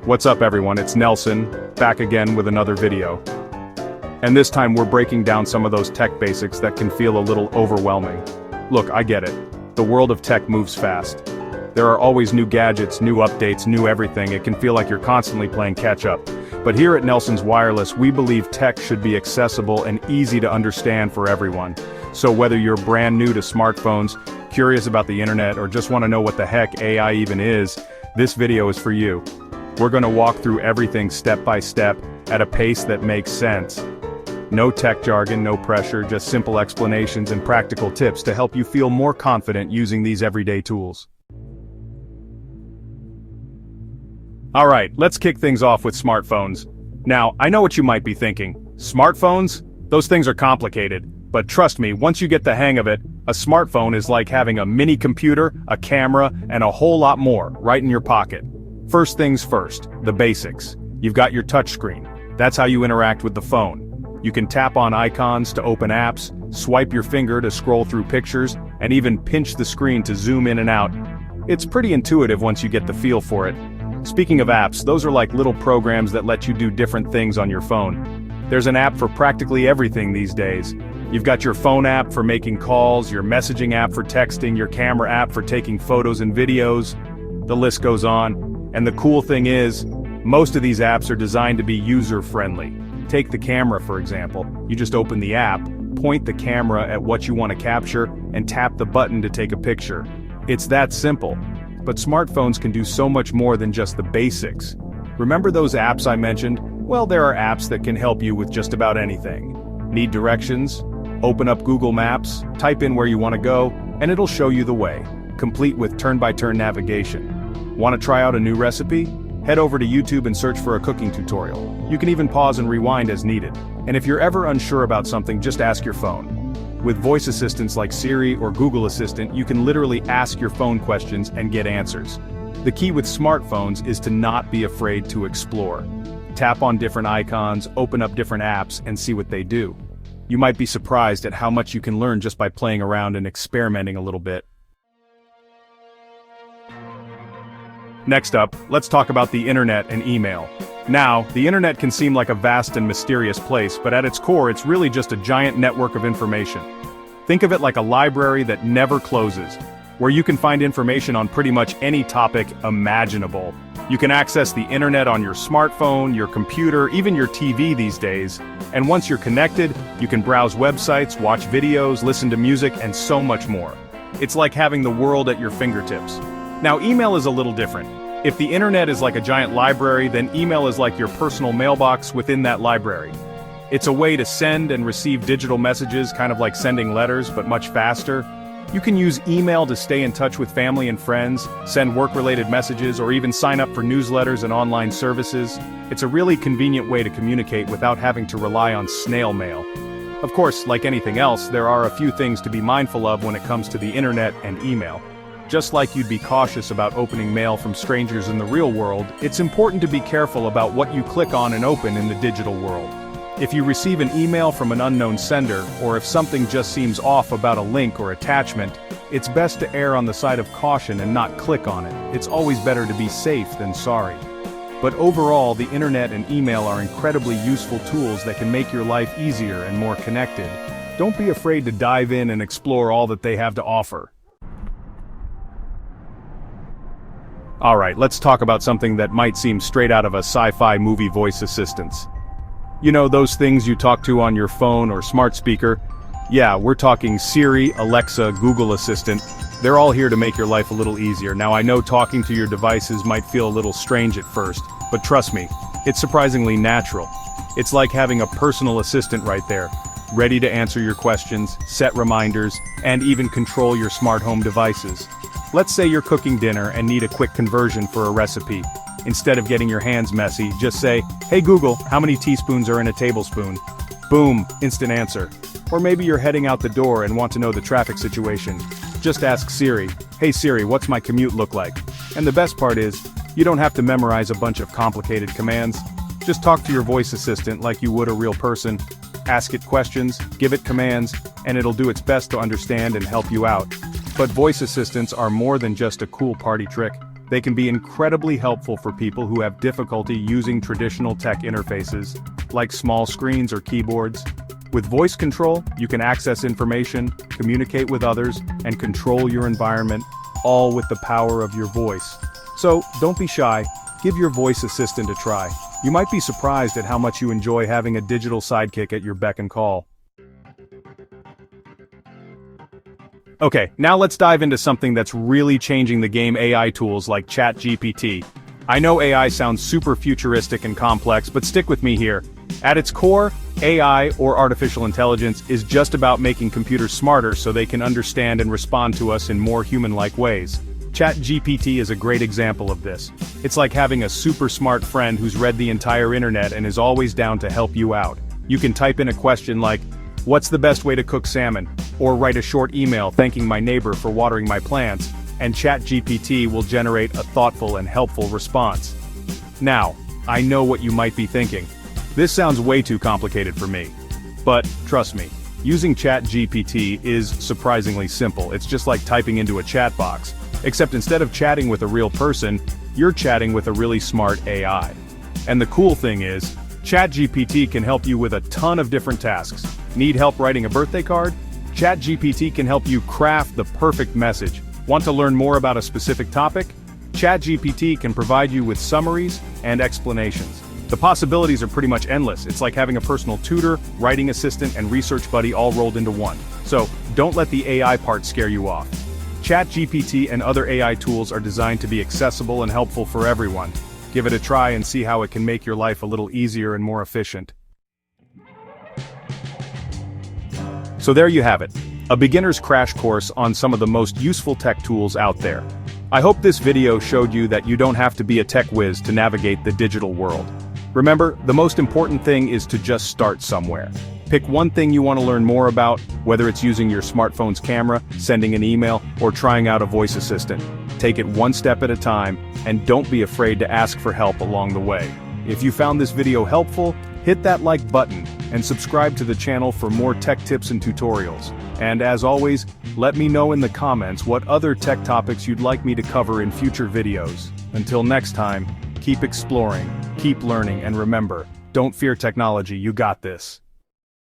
What's up everyone, it's Nelson, back again with another video. And this time we're breaking down some of those tech basics that can feel a little overwhelming. Look, I get it. The world of tech moves fast. There are always new gadgets, new updates, new everything. It can feel like you're constantly playing catch up. But here at Nelson's Wireless, we believe tech should be accessible and easy to understand for everyone. So whether you're brand new to smartphones, curious about the internet, or just want to know what the heck AI even is, this video is for you. We're going to walk through everything step by step at a pace that makes sense. No tech jargon, no pressure, just simple explanations and practical tips to help you feel more confident using these everyday tools. Alright, let's kick things off with smartphones. Now, I know what you might be thinking. Smartphones? Those things are complicated. But trust me, once you get the hang of it, a smartphone is like having a mini computer, a camera, and a whole lot more right in your pocket. First things first, the basics. You've got your touchscreen. That's how you interact with the phone. You can tap on icons to open apps, swipe your finger to scroll through pictures, and even pinch the screen to zoom in and out. It's pretty intuitive once you get the feel for it. Speaking of apps, those are like little programs that let you do different things on your phone. There's an app for practically everything these days. You've got your phone app for making calls, your messaging app for texting, your camera app for taking photos and videos. The list goes on. And the cool thing is, most of these apps are designed to be user-friendly. Take the camera for example. You just open the app, point the camera at what you want to capture, and tap the button to take a picture. It's that simple. But smartphones can do so much more than just the basics. Remember those apps I mentioned? Well, there are apps that can help you with just about anything. Need directions? Open up Google Maps, type in where you want to go, and it'll show you the way, complete with turn-by-turn navigation. Want to try out a new recipe? Head over to YouTube and search for a cooking tutorial. You can even pause and rewind as needed. And if you're ever unsure about something, just ask your phone. With voice assistants like Siri or Google Assistant, you can literally ask your phone questions and get answers. The key with smartphones is to not be afraid to explore. Tap on different icons, open up different apps, and see what they do. You might be surprised at how much you can learn just by playing around and experimenting a little bit. Next up, let's talk about the internet and email. Now, the internet can seem like a vast and mysterious place, but at its core it's really just a giant network of information. Think of it like a library that never closes, where you can find information on pretty much any topic imaginable. You can access the internet on your smartphone, your computer, even your TV these days. And once you're connected, you can browse websites, watch videos, listen to music, and so much more. It's like having the world at your fingertips. Now, email is a little different. If the internet is like a giant library, then email is like your personal mailbox within that library. It's a way to send and receive digital messages, kind of like sending letters, but much faster. You can use email to stay in touch with family and friends, send work-related messages, or even sign up for newsletters and online services. It's a really convenient way to communicate without having to rely on snail mail. Of course, like anything else, there are a few things to be mindful of when it comes to the internet and email. Just like you'd be cautious about opening mail from strangers in the real world, it's important to be careful about what you click on and open in the digital world. If you receive an email from an unknown sender, or if something just seems off about a link or attachment, it's best to err on the side of caution and not click on it. It's always better to be safe than sorry. But overall, the internet and email are incredibly useful tools that can make your life easier and more connected. Don't be afraid to dive in and explore all that they have to offer. Alright, let's talk about something that might seem straight out of a sci-fi movie: voice assistants. You know those things you talk to on your phone or smart speaker? Yeah, we're talking Siri, Alexa, Google Assistant. They're all here to make your life a little easier. Now I know talking to your devices might feel a little strange at first, but trust me, it's surprisingly natural. It's like having a personal assistant right there, ready to answer your questions, set reminders, and even control your smart home devices. Let's say you're cooking dinner and need a quick conversion for a recipe. Instead of getting your hands messy, just say, "Hey Google, how many teaspoons are in a tablespoon?" Boom, instant answer. Or maybe you're heading out the door and want to know the traffic situation. Just ask Siri, "Hey Siri, what's my commute look like?" And the best part is, you don't have to memorize a bunch of complicated commands. Just talk to your voice assistant like you would a real person. Ask it questions, give it commands, and it'll do its best to understand and help you out. But voice assistants are more than just a cool party trick. They can be incredibly helpful for people who have difficulty using traditional tech interfaces, like small screens or keyboards. With voice control, you can access information, communicate with others, and control your environment, all with the power of your voice. So, don't be shy, give your voice assistant a try. You might be surprised at how much you enjoy having a digital sidekick at your beck and call. Okay, now let's dive into something that's really changing the game: AI tools like ChatGPT. I know AI sounds super futuristic and complex, but stick with me here. At its core, AI, or artificial intelligence, is just about making computers smarter so they can understand and respond to us in more human-like ways. ChatGPT is a great example of this. It's like having a super smart friend who's read the entire internet and is always down to help you out. You can type in a question like, "What's the best way to cook salmon?" or write a short email thanking my neighbor for watering my plants, and ChatGPT will generate a thoughtful and helpful response. Now, I know what you might be thinking. This sounds way too complicated for me. But, trust me, using ChatGPT is surprisingly simple. It's just like typing into a chat box. Except instead of chatting with a real person, you're chatting with a really smart AI. And the cool thing is, ChatGPT can help you with a ton of different tasks. Need help writing a birthday card? ChatGPT can help you craft the perfect message. Want to learn more about a specific topic? ChatGPT can provide you with summaries and explanations. The possibilities are pretty much endless. It's like having a personal tutor, writing assistant, and research buddy all rolled into one. So, don't let the AI part scare you off. ChatGPT and other AI tools are designed to be accessible and helpful for everyone. Give it a try and see how it can make your life a little easier and more efficient. So there you have it, a beginner's crash course on some of the most useful tech tools out there. I hope this video showed you that you don't have to be a tech whiz to navigate the digital world. Remember, the most important thing is to just start somewhere. Pick one thing you want to learn more about, whether it's using your smartphone's camera, sending an email, or trying out a voice assistant. Take it one step at a time, and don't be afraid to ask for help along the way. If you found this video helpful, hit that like button, and subscribe to the channel for more tech tips and tutorials. And as always, let me know in the comments what other tech topics you'd like me to cover in future videos. Until next time, keep exploring, keep learning, and remember, don't fear technology, you got this.